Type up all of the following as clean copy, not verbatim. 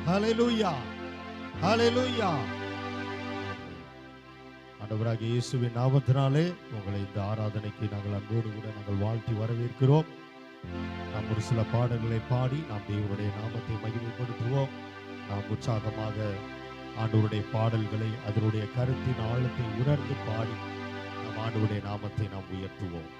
ஹல்லேலூயா, ஹல்லேலூயா. ஆண்டவராகிய இயேசுவின் நாமத்தினாலே உங்களை இந்த ஆராதனைக்கு நாங்கள் அன்போடு கூட நாங்கள் வாழ்த்தி வரவேற்கிறோம். நாம் ஒரு சில பாடல்களை பாடி நாம் தேவனுடைய நாமத்தை மகிமைப்படுத்துவோம். நாம் உற்சாகமாக ஆண்டவருடைய பாடல்களை அதனுடைய கருத்தின் ஆழத்தை உணர்ந்து பாடி நம் ஆண்டவருடைய நாமத்தை நாம் உயர்த்துவோம்.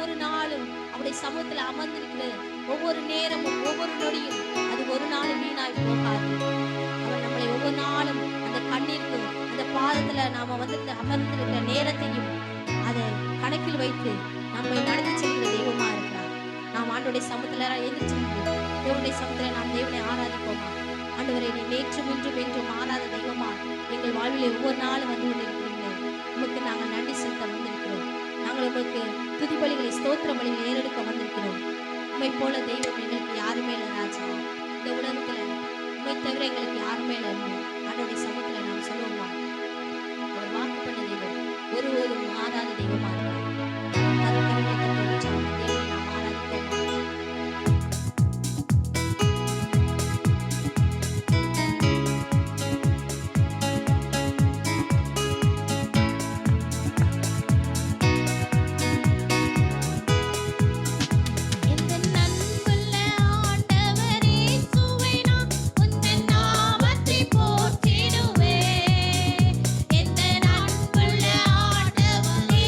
ஒவ்வொரு நாளும் அவருடைய சமூகத்துல அமர்ந்திருக்கிற ஒவ்வொரு நேரமும் ஒவ்வொரு நொடியும் அது ஒரு நாள் வீணாய் போகாது. அவர் நம்மளை ஒவ்வொரு நாளும் அந்த கண்ணீருக்கு அந்த பாதத்துல நாம வந்து அமர்ந்திருக்கிற நேரத்தையும் அதை கணக்கில் வைத்து நம்மை நடத்தி செல்கிற தெய்வமா இருக்கிறார். நாம் ஆண்டோடைய சமூகத்துல எதிர்த்து தேவனுடைய சமூகத்துல நாம் தேவனை ஆராதிப்போமா? ஆண்டவரை நீ நேற்றும் இன்றும் என்றும் மாறாத தெய்வமா எங்கள் வாழ்வில் ஒவ்வொரு நாளும் வந்து கொண்டிருக்கிறீங்களே, உமக்கு நாங்கள் நன்றி செலுத்த வந்திருக்கிறோம். நாங்கள் உங்களுக்கு துதி பலிகளை ஸ்தோத்திர பலிகளை ஏறெடுக்க வந்திருக்கிறோம். உண்மை போல தெய்வம் எங்களுக்கு யாருமே இல்லை ராஜா. இந்த உலகத்துல உண்மை தவிர எங்களுக்கு யாருமே இல்லை. ஆண்டோடைய சமூகத்துல நாம் சொல்லுவோமா? அவர் வாக்கு பண்ண தெய்வம் ஒரு மாறாத தெய்வமா இருக்கிறார். தேவனை நாம் ஆராதிப்போமா? போற்றிடுவே எந்த அன்புள்ள ஆண்டவரே,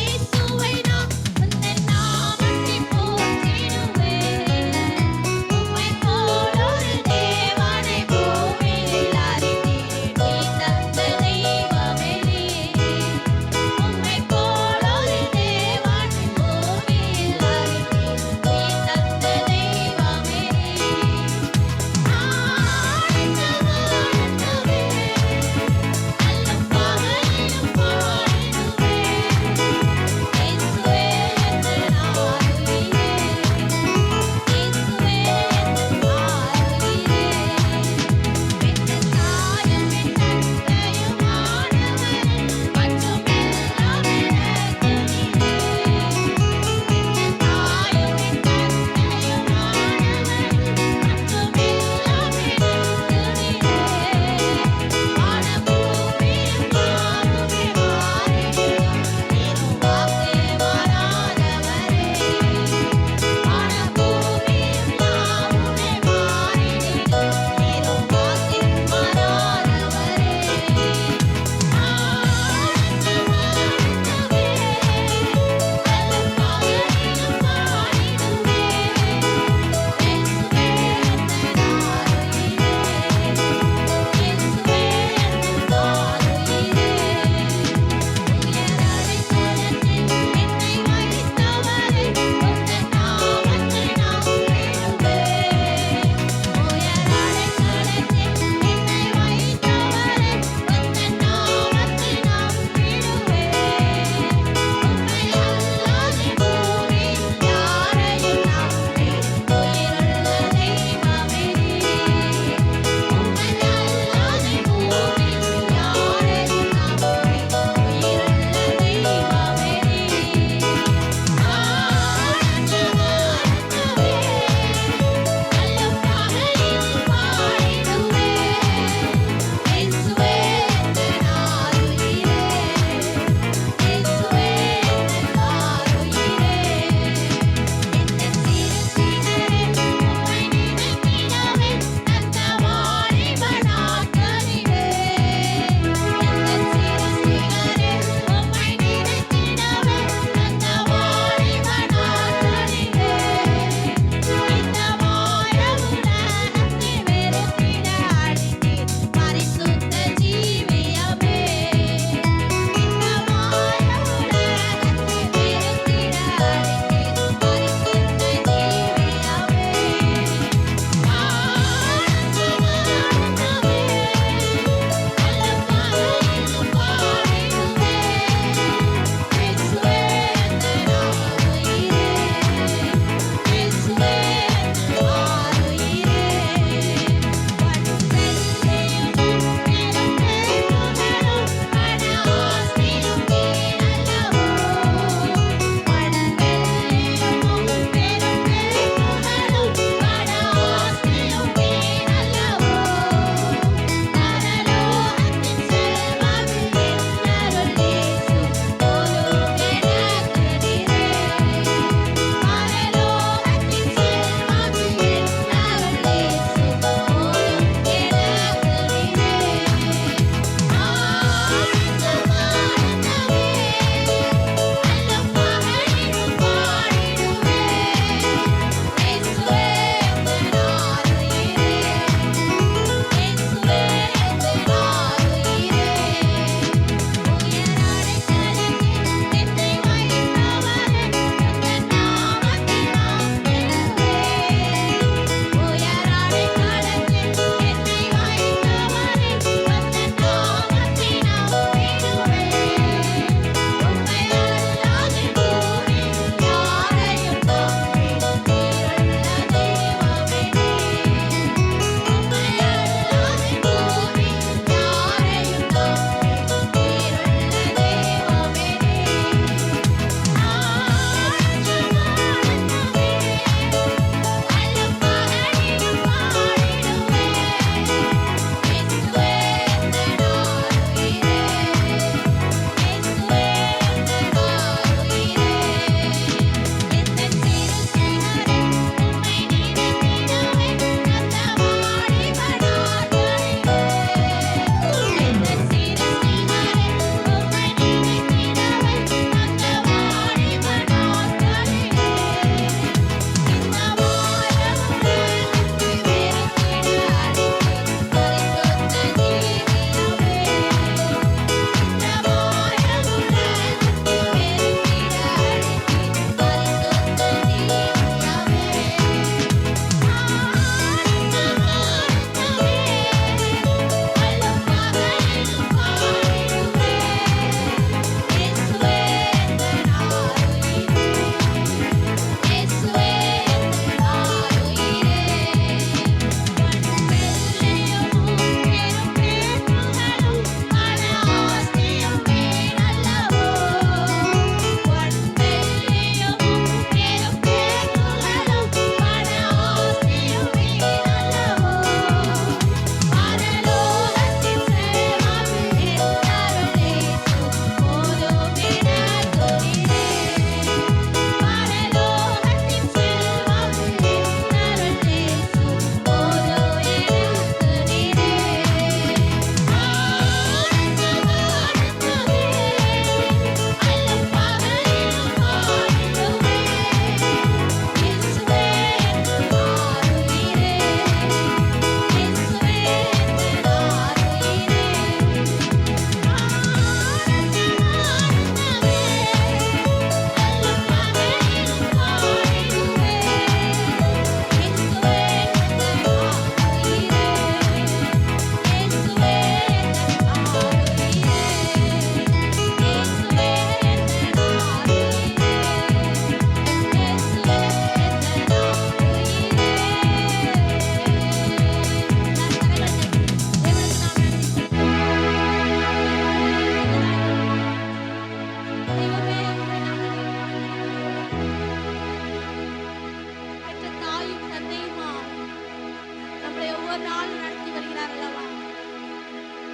ஒவ்வொரு நாளும் நடத்தி வருகிறார் அல்லவா.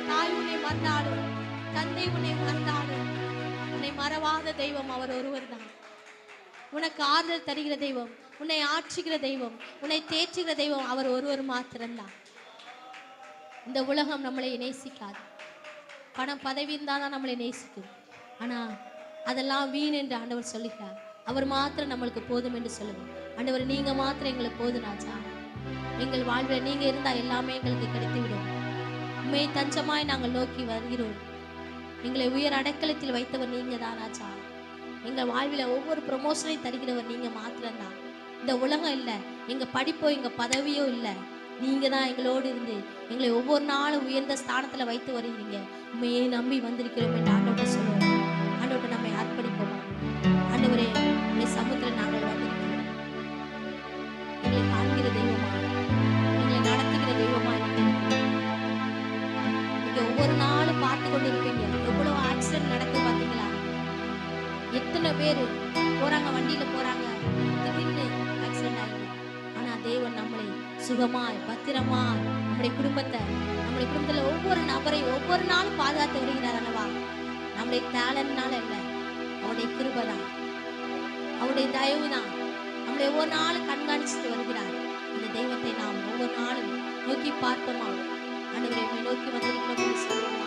தாய் உன்னை மறந்தாலும், தந்தை உன்னை மறந்தாலும், உன்னை மறவாத தெய்வம் அவர் ஒருவர் தான். உனக்கு ஆறுதல் தருகிற தெய்வம், உன்னை ஆற்றுகிற தெய்வம், உன்னை தேற்றுகிற தெய்வம் அவர் ஒருவர் மாத்திரம்தான். இந்த உலகம் நம்மளை நேசிக்காது. பணம் பதவி இருந்தால் தான் நம்மளை நேசிக்கும். ஆனால் அதெல்லாம் வீண் என்று ஆண்டவர் சொல்லுகிறார். அவர் மாத்திரம் நம்மளுக்கு போதும் என்று சொல்லுவோம். ஆண்டவர் நீங்க மாத்திரம் எங்களுக்கு போதும் ராஜா. எங்கள் வாழ்வில் நீங்க இருந்தால் எல்லாமே எங்களுக்கு கிடைத்துவிடும். உண்மை தஞ்சமாய் நாங்கள் நோக்கி வருகிறோம். எங்களை உயர் அடைக்கலத்தில் வைத்தவர் நீங்க தான் ராஜா. எங்கள் வாழ்வில் ஒவ்வொரு ப்ரொமோஷனையும் தருகிறவர் நீங்க மாத்திரம்தான். இந்த உலகம் இல்லை, எங்க படிப்போ எங்க பதவியோ இல்லை, நீங்க தான் எங்களோடு இருந்து எங்களை ஒவ்வொரு நாளும் உயர்ந்த ஸ்தானத்துல வைத்து வருகிறீங்க. உண்மையே நம்பி வந்திருக்கிறோம் என்று ஆண்டவர்கிட்ட சொல்லுவோம். ஆண்டவர்கிட்ட நம்மை அர்ப்பணிப்போமா. ஆண்டவரே, உடைய சமுத்திரம் நாங்கள் வந்திருக்கிறோம். எங்களை காண்கிற தெய்வமா, எங்களை நடத்துகிற தெய்வமா நீங்க ஒவ்வொரு நாளும் பார்த்து கொண்டு இருப்பீங்க. எவ்வளவு ஆக்சிடென்ட் நடக்கு பாத்தீங்களா? எத்தனை பேர் போறாங்க, வண்டியில போறாங்க, திடீர்னு ஆக்சிடென்ட் ஆயிடுது. ஆனா தேவன் நம்மளை சுகமாய் பத்திரமாய் நம்முடைய குடும்பத்துல ஒவ்வொரு நபரையும் ஒவ்வொரு நாளும் பாதுகாத்து வருகிறார் அல்லவா. நம்முடைய டேலண்ட்னால இல்லை, அவருடைய கிருபை தான், அவருடைய தயவு தான் நம்மளை ஒவ்வொரு நாளும் கண்காணிச்சுட்டு வருகிறார். அந்த தெய்வத்தை நாம் ஒவ்வொரு நாளும் நோக்கி பார்ப்போமா. ஆண்டவரை நோக்கி வந்திருக்கிறோம் சொல்லுவோமா.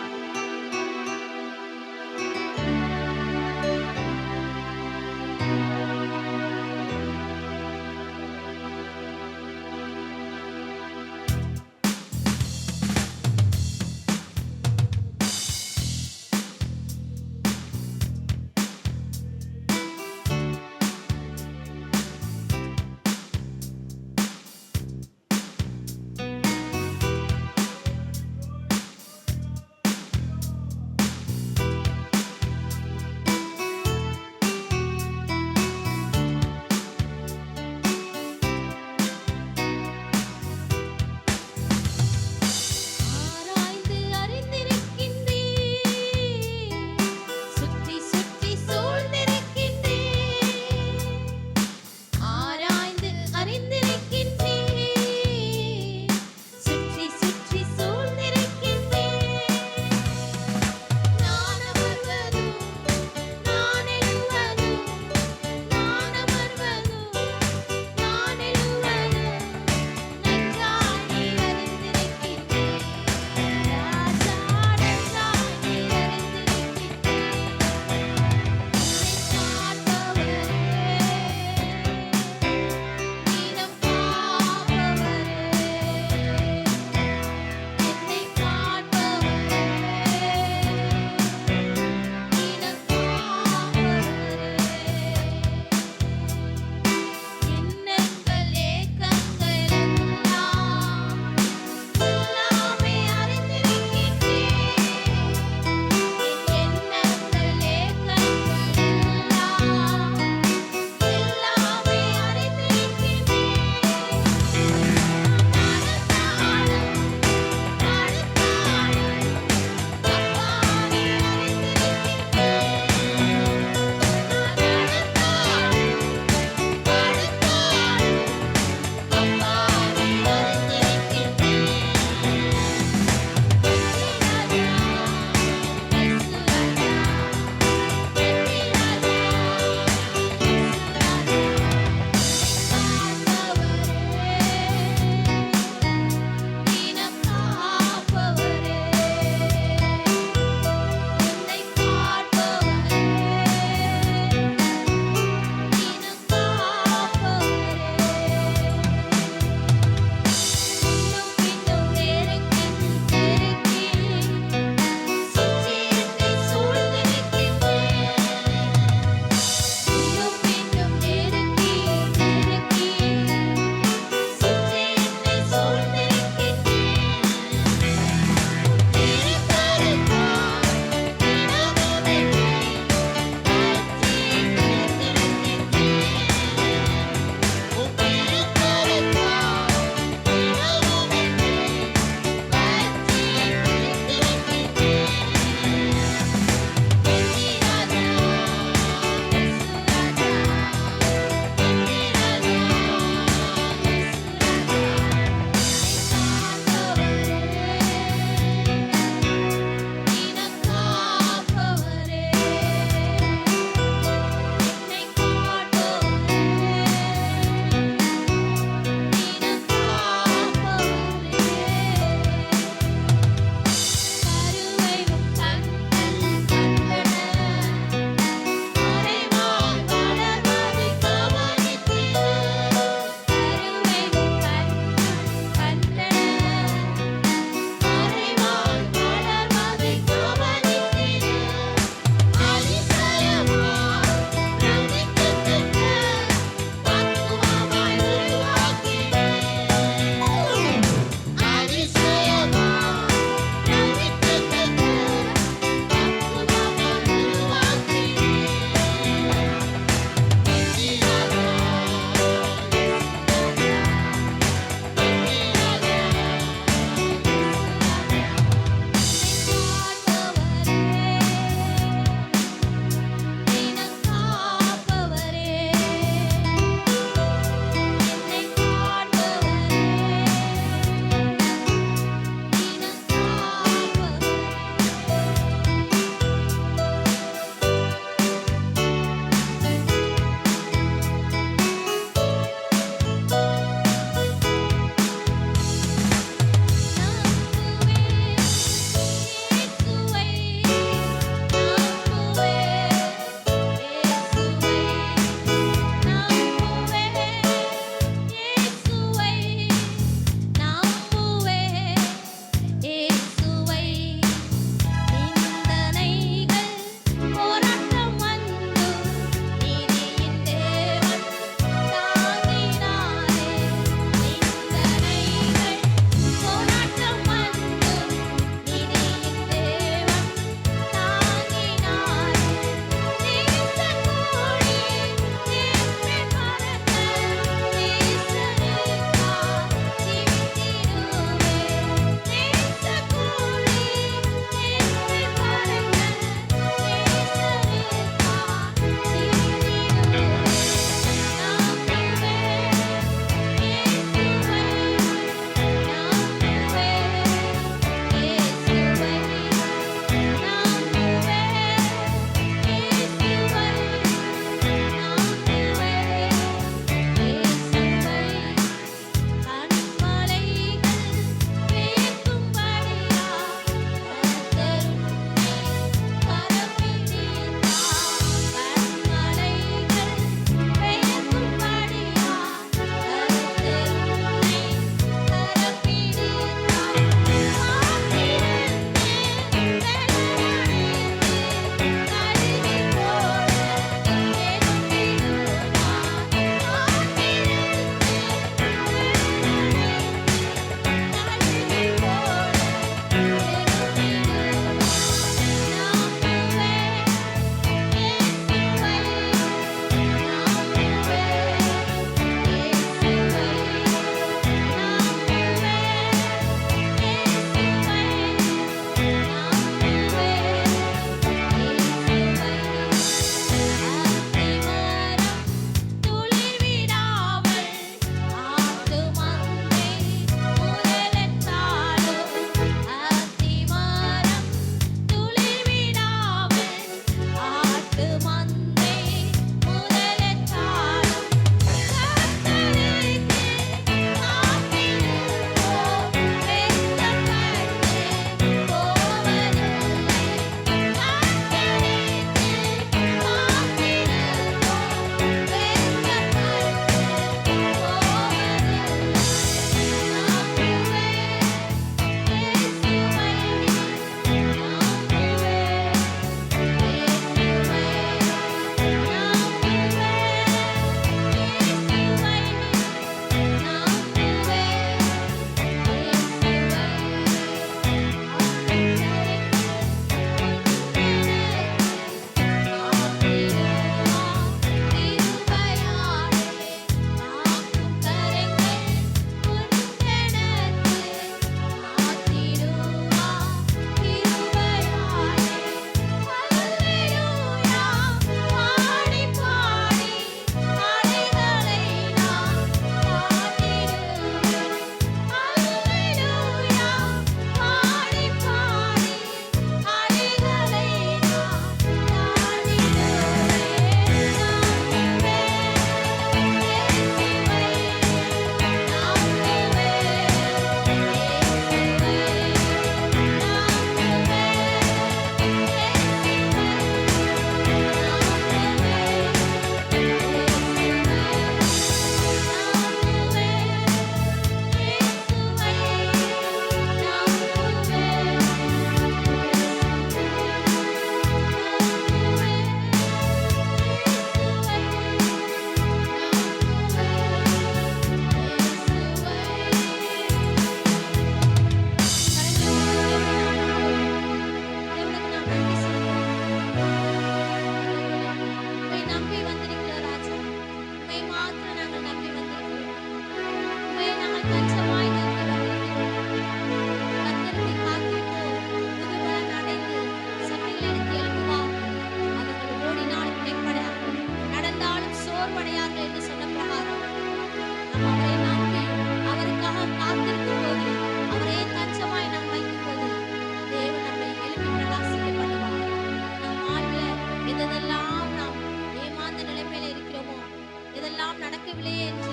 கிடைக்கவில்லையே என்று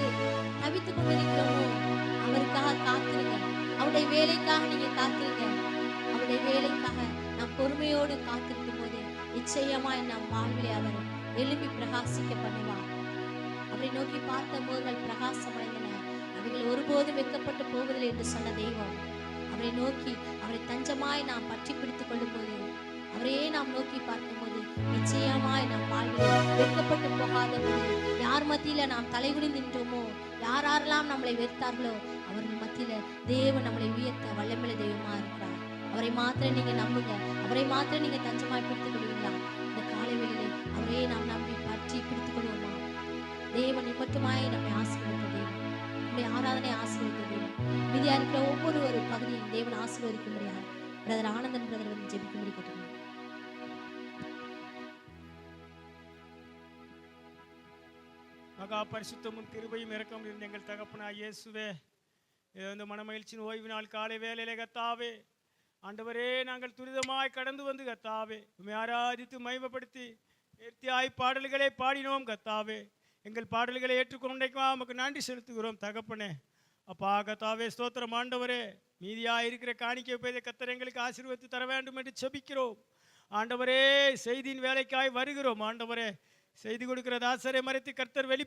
தவித்துக் கொண்டிருக்கிறோமோ அவருக்காக காத்திருங்க. அவருடைய வேலைக்காக நீங்க காத்திருங்க. அவருடைய வேலைக்காக நாம் பொறுமையோடு காத்திருக்கும் போது நிச்சயமாய் நம் வாழ்விலே அவர் எழுப்பி பிரகாசிக்க பண்ணுவார். அவரை நோக்கி பார்த்த முகங்கள் பிரகாசம் அடைந்தன. அவைகள் ஒருபோதும் வெட்கப்பட்டு போவதில்லை என்று சொன்ன தெய்வம் அவரை நோக்கி அவரை தஞ்சமாய் நாம் பற்றி பிடித்துக் கொள்ளும் போது அவரையே நாம் நோக்கி பார்க்கும்போது நிச்சயமாய் நாம் வாழ்வில் வெட்கப்பட்டு போகாத போது யார் மத்தியில நாம் தலைகுனிந்து நின்றோமோ யாரெல்லாம் நம்மளை வெறுத்தார்களோ அவர்கள் மத்தியில தேவன் நம்மளை உயர்த்த வல்லமையுள்ள தெய்வமா இருக்கிறார். அவரை மாத்திரம் நீங்க நம்புங்க. அவரை மாத்திரம் நீங்க தஞ்சமாய் பிடித்துக் கொள்வீங்களா? இந்த காலை வேளையிலே அவரையே நாம் நம்பி பற்றி பிடித்துக் கொள்வோமா? தேவன் நிமித்தமாய் நம்மை ஆசீர்வதித்த தேவன், நம்முடைய ஆராதனை ஆசீர்வதித்த தேவன், மீதியா இருக்கிற ஒவ்வொரு ஒரு பகுதியும் தேவன் ஆசீர்வதிக்க முடியாது. பிரதர் ஆனந்தன் பிரதர் வந்து ஜெபிக்கும்படி கேட்டுக்கணும். மகா பரிசுத்தமும் கிருபையும் இரக்கம் இருந்த எங்கள் தகப்பனாய் இயேசுவே, இந்த மனமகிழ்ச்சியின் ஓய்வு நாள் காலை வேலையிலே கத்தாவே ஆண்டவரே, நாங்கள் துரிதமாய் கடந்து வந்து கத்தாவே உம்மை ஆராதித்து மகிமைப்படுத்தி நேர்த்தியாய் பாடல்களை பாடினோம் கத்தாவே. எங்கள் பாடல்களை ஏற்றுக்கொண்டைக்கா நமக்கு நன்றி செலுத்துகிறோம் தகப்பனே. அப்பா கத்தாவே ஸ்தோத்திரம் ஆண்டவரே. மீதியாக இருக்கிற காணிக்கை பேதை கத்தர் எங்களுக்கு ஆசீர்வதித்து தர வேண்டும் என்று செபிக்கிறோம் ஆண்டவரே. செய்தியின் வேலைக்காய் வருகிறோம் ஆண்டவரே. செய்தி கொடுக்கிற தாசரை மறைத்து கர்த்தர் வெளி